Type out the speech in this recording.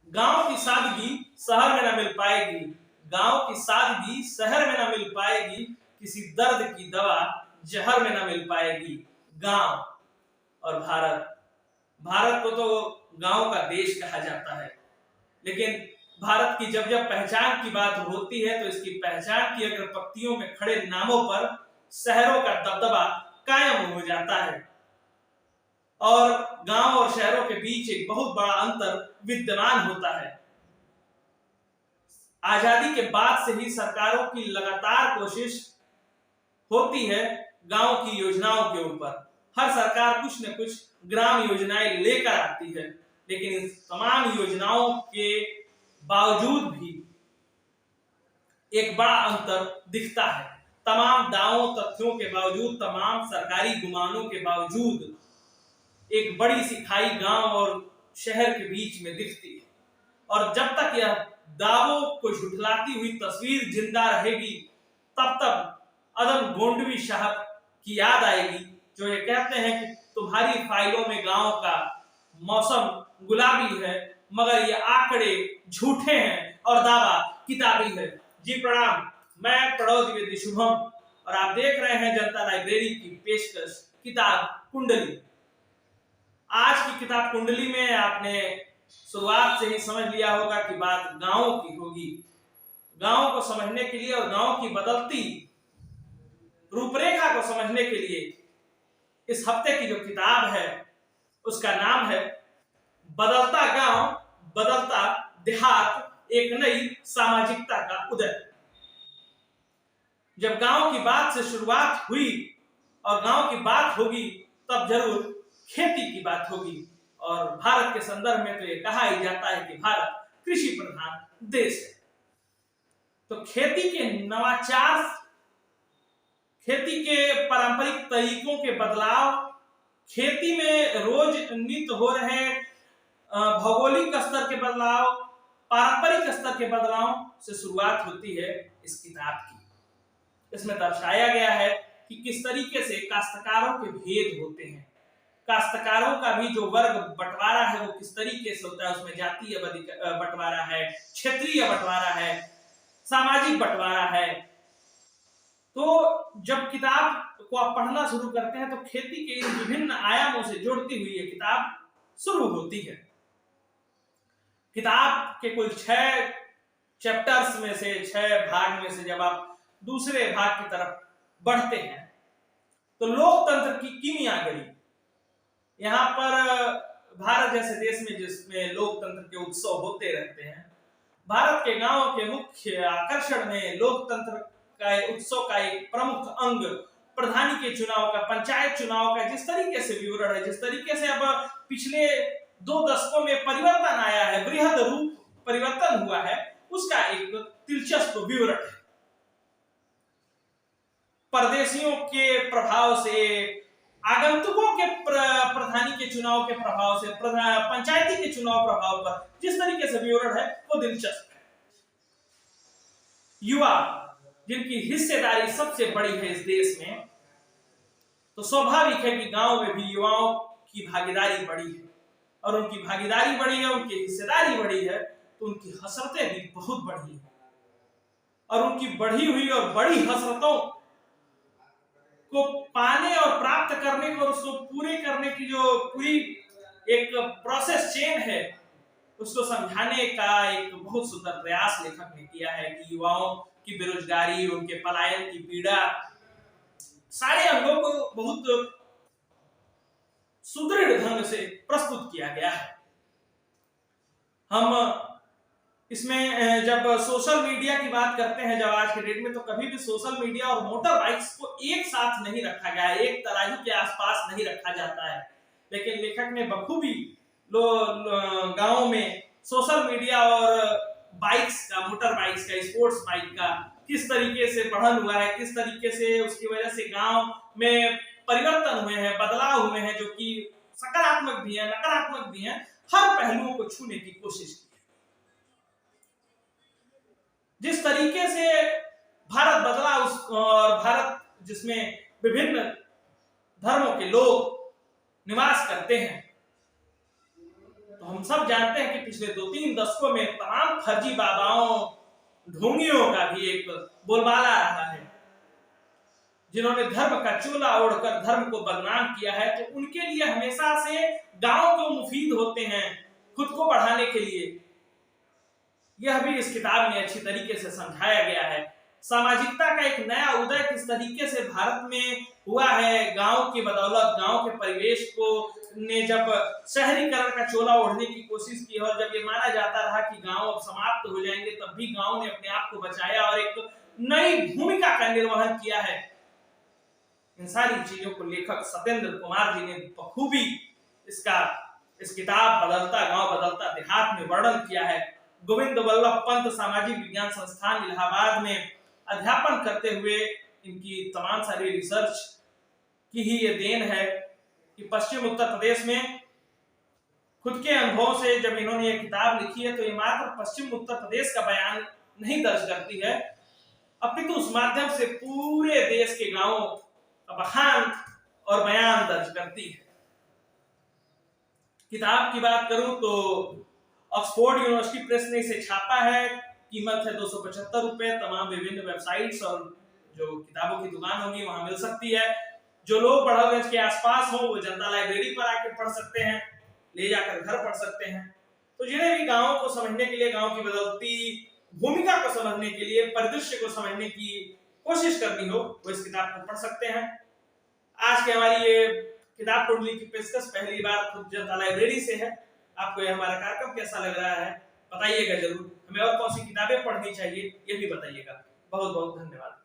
गांव की सादगी शहर में न मिल पाएगी, गांव की सादगी शहर में न मिल पाएगी, किसी दर्द की दवा जहर में न मिल पाएगी। गांव और भारत, भारत को तो गांव का देश कहा जाता है, लेकिन भारत की जब जब पहचान की बात होती है तो इसकी पहचान की अगर पत्तियों में खड़े नामों पर शहरों का दबदबा कायम हो जाता है और गांव और शहरों के बीच एक बहुत बड़ा अंतर विद्यमान होता है। आजादी के बाद से ही सरकारों की लगातार कोशिश होती है गांव की योजनाओं के ऊपर। हर सरकार कुछ न कुछ ग्राम योजनाएं लेकर आती है, लेकिन इन तमाम योजनाओं के बावजूद भी एक बड़ा अंतर दिखता है। तमाम दावों तथ्यों के बावजूद, तमाम सरकारी गुमानों के बावजूद एक बड़ी सी खाई गांव और शहर के बीच में दिखती है। और जब तक यह दावों को झुठलाती हुई तस्वीर जिंदा रहेगी, तब तक अदम गोंडवी साहब की याद आएगी, जो ये कहते हैं कि तुम्हारी फाइलों में गांव का मौसम गुलाबी है, मगर ये आंकड़े झूठे हैं और दावा किताबी है। जी प्रणाम, मैं प्रणव द्विवेदी शुभम और आप देख रहे हैं जनता लाइब्रेरी की पेशकश किताब कुंडली। आज की किताब कुंडली में आपने शुरुआत से ही समझ लिया होगा कि बात गांव की होगी। गांव को समझने के लिए और गांव की बदलती रूपरेखा को समझने के लिए इस हफ्ते की जो किताब है उसका नाम है बदलता गांव, बदलता देहात, एक नई सामाजिकता का उदय। जब गांव की बात से शुरुआत हुई और गांव की बात होगी तब जरूर खेती की बात होगी। और भारत के संदर्भ में तो ये कहा ही जाता है कि भारत कृषि प्रधान देश है। तो खेती के नवाचार, खेती के पारंपरिक तरीकों के बदलाव, खेती में रोज नित्य हो रहे भौगोलिक स्तर के बदलाव, पारंपरिक स्तर के बदलाव से शुरुआत होती है इस किताब की। इसमें दर्शाया गया है कि किस तरीके से काश्तकारों के भेद होते हैं, काश्तकारों का भी जो वर्ग बंटवारा है वो किस तरीके से होता है। उसमें जातीय बंटवारा है, क्षेत्रीय बंटवारा है, सामाजिक बंटवारा है। तो जब किताब को आप पढ़ना शुरू करते हैं तो खेती के इन विभिन्न आयामों से जुड़ती हुई ये किताब शुरू होती है। किताब के कुल 6 चैप्टर्स में से, 6 भाग में से जब आप दूसरे भाग की तरफ बढ़ते हैं तो लोकतंत्र की कीमियागरी, यहाँ पर भारत जैसे देश में जिसमें लोकतंत्र के उत्सव होते रहते हैं, भारत के गांव के मुख्य आकर्षण में लोकतंत्र का उत्सव का एक प्रमुख अंग प्रधानी के चुनाव का, पंचायत चुनाव का जिस तरीके से विवरण है, जिस तरीके से अब पिछले 2 दशकों में परिवर्तन आया है, बृहद रूप परिवर्तन हुआ है, उसका एक दिलचस्प विवरण है। परदेशियों के प्रभाव से, आगंतुकों के प्रधानी के चुनाव के प्रभाव से, पंचायती के चुनाव प्रभाव पर जिस तरीके से विवरण है वो दिलचस्प है। युवा जिनकी हिस्सेदारी सबसे बड़ी है इस देश में, तो स्वाभाविक है कि गांव में भी युवाओं की भागीदारी बड़ी है और उनकी भागीदारी बड़ी है, उनकी हिस्सेदारी बड़ी है, तो उनकी हसरतें भी बहुत बढ़ी है। और उनकी बढ़ी हुई और बड़ी हसरतों को पाने और प्राप्त करने को और उसको पूरे करने की जो पूरी एक प्रोसेस चेन है उसको समझाने का एक बहुत सुंदर प्रयास लेखक ने किया है कि युवाओं की बेरोजगारी, उनके पलायन की पीड़ा, सारे अंगों को बहुत सुदृढ़ ढंग से प्रस्तुत किया गया है। हम इसमें जब सोशल मीडिया की बात करते हैं, जब आज के डेट में, तो कभी भी सोशल मीडिया और मोटर बाइक्स को एक साथ नहीं रखा गया है, एक तराजू के आसपास नहीं रखा जाता है। लेकिन लेखक ने बखूबी गांव में सोशल मीडिया और बाइक्स का, मोटर बाइक्स का, स्पोर्ट्स बाइक का किस तरीके से बढ़न हुआ है, किस तरीके से उसकी वजह से गांव में परिवर्तन हुए हैं, बदलाव हुए हैं, जो कि सकारात्मक भी है, नकारात्मक भी है, हर पहलुओं को छूने की कोशिश की। जिस तरीके से भारत बदला और भारत जिसमें विभिन्न धर्मों के लोग निवास करते हैं, तो हम सब जानते हैं कि पिछले 2-3 दशकों में तमाम फर्जी बाबाओं, ढोंगियों का भी एक बोलबाला रहा है, जिन्होंने धर्म का चोला ओढ़कर धर्म को बदनाम किया है। तो उनके लिए हमेशा से गांव क्यों मुफीद होते हैं खुद को बढ़ाने के लिए, यह भी इस किताब में अच्छी तरीके से समझाया गया है। सामाजिकता का एक नया उदय किस तरीके से भारत में हुआ है गांव की बदौलत, गांव के परिवेश को ने जब शहरीकरण का चोला ओढ़ने की कोशिश की और जब ये माना जाता रहा कि गांव अब समाप्त हो जाएंगे, तब भी गांव ने अपने आप को बचाया और एक नई भूमिका का निर्वहन किया है। इन सारी चीजों को लेखक सत्येंद्र कुमार जी ने बखूबी इस किताब बदलता गांव बदलता देहात में वर्णन किया है। गोविंद वल्लभ पंत सामाजिक विज्ञान संस्थान इलाहाबाद में अध्यापन करते हुए इनकी तमाम सारी रिसर्च की ही ये देन है कि पश्चिम उत्तर प्रदेश में खुद के अनुभव से जब इन्होंने ये किताब लिखी है, तो ये मात्र पश्चिम उत्तर प्रदेश का बयान नहीं दर्ज करती है, अपितु उस माध्यम से पूरे देश के गांवों का बखान और बयान दर्ज करती है। किताब की बात करूं तो ऑक्सफोर्ड यूनिवर्सिटी प्रेस ने इसे छापा है। कीमत है 275 रुपए। तमाम विभिन्न वेबसाइट्स और जो किताबों की दुकान होगी वहां मिल सकती है। जो लोग बड़ौलगंज के आसपास हो वो जनता लाइब्रेरी पर आके पढ़ सकते हैं, ले जाकर घर पढ़ सकते हैं। तो जिन्हें भी गांव को समझने के लिए, गांव की बदलती भूमिका को समझने के लिए, परिदृश्य को समझने की कोशिश करनी हो, वो इस किताब को पढ़ सकते हैं। आज की हमारी ये किताब टोटली की पेशकश पहली बार खुद जनता लाइब्रेरी से है। आपको ये हमारा कार्यक्रम कैसा लग रहा है बताइएगा जरूर। हमें और कौन सी किताबें पढ़नी चाहिए ये भी बताइएगा। बहुत बहुत धन्यवाद।